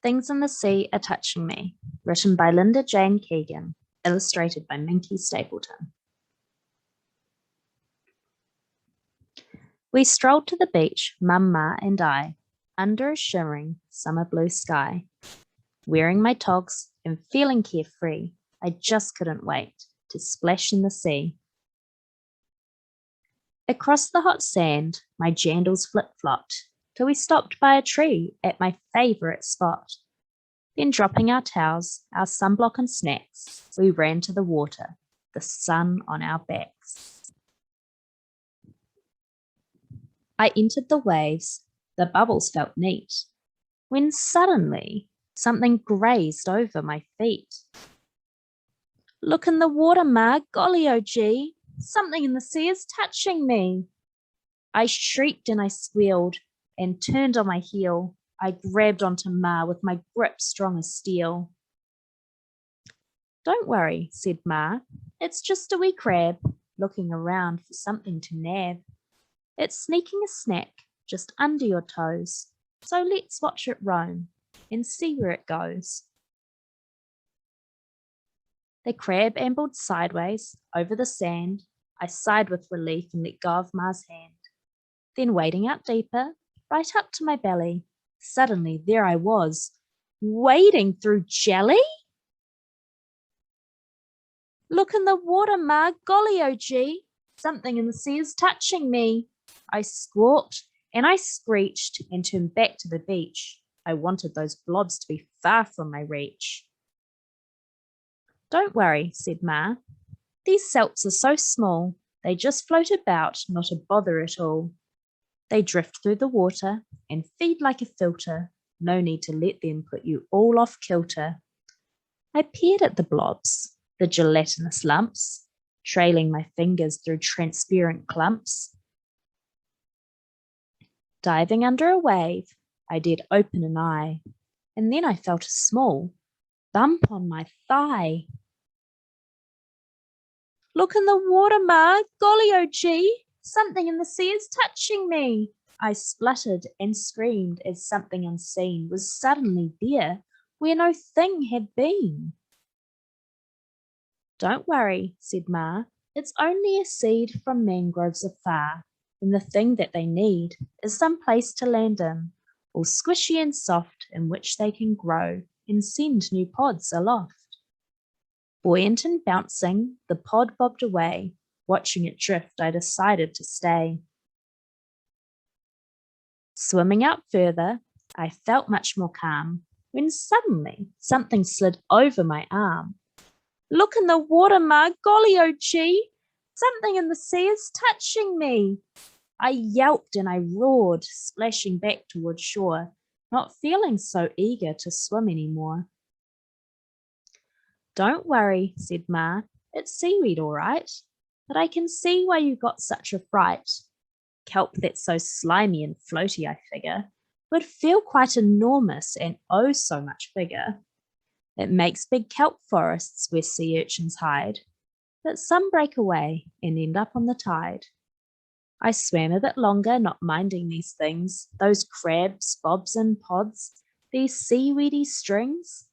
Things in the Sea Are Touching Me, written by Linda Jane Keegan, illustrated by Minky Stapleton. We strolled to the beach, Mum, Ma and I, under a shimmering summer blue sky. Wearing my togs and feeling carefree, I just couldn't wait to splash in the sea. Across the hot sand, my jandals flip-flopped till we stopped by a tree at my favourite spot. Then dropping our towels, our sunblock and snacks, we ran to the water, the sun on our backs. I entered the waves, the bubbles felt neat, when suddenly something grazed over my feet. Look in the water, Ma, golly oh gee, something in the sea is touching me. I shrieked and I squealed and turned on my heel. I grabbed onto Ma with my grip strong as steel. Don't worry, said Ma, it's just a wee crab, looking around for something to nab. It's sneaking a snack just under your toes, so let's watch it roam and see where it goes. The crab ambled sideways over the sand. I sighed with relief and let go of Ma's hand. Then wading out deeper, right up to my belly, suddenly there I was, wading through jelly? Look in the water, Ma, golly oh gee, something in the sea is touching me. I squawked and I screeched and turned back to the beach. I wanted those blobs to be far from my reach. Don't worry, said Ma. These salps are so small, they just float about, not a bother at all. They drift through the water and feed like a filter. No need to let them put you all off kilter. I peered at the blobs, the gelatinous lumps, trailing my fingers through transparent clumps. Diving under a wave, I dared open an eye, and then I felt a small bump on my thigh. Look in the water, Ma, golly oh gee, something in the sea is touching me. I spluttered and screamed as something unseen was suddenly there where no thing had been. Don't worry, said Ma, it's only a seed from mangroves afar, and the thing that they need is some place to land in, all squishy and soft in which they can grow and send new pods aloft. Buoyant and bouncing, the pod bobbed away. Watching it drift, I decided to stay. Swimming out further, I felt much more calm, when suddenly something slid over my arm. Look in the water, Ma, golly oh gee, something in the sea is touching me. I yelped and I roared, splashing back toward shore, not feeling so eager to swim anymore. Don't worry, said Ma, it's seaweed all right, but I can see why you got such a fright. Kelp that's so slimy and floaty, I figure, would feel quite enormous and oh so much bigger. It makes big kelp forests where sea urchins hide, but some break away and end up on the tide. I swam a bit longer, not minding these things, those crabs, bobs and pods, these seaweedy strings.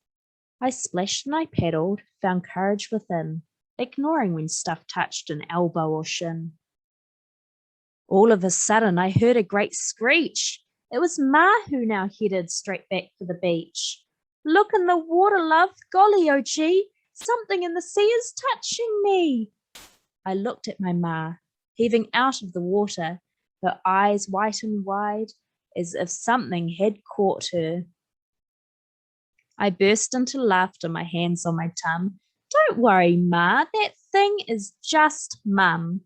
I splashed and I paddled, found courage within, ignoring when stuff touched an elbow or shin. All of a sudden, I heard a great screech. It was Ma who now headed straight back for the beach. Look in the water, love, golly oh gee, something in the sea is touching me. I looked at my Ma, heaving out of the water, her eyes white and wide, as if something had caught her. I burst into laughter, my hands on my tum. Don't worry, Ma, that thing is just Mum.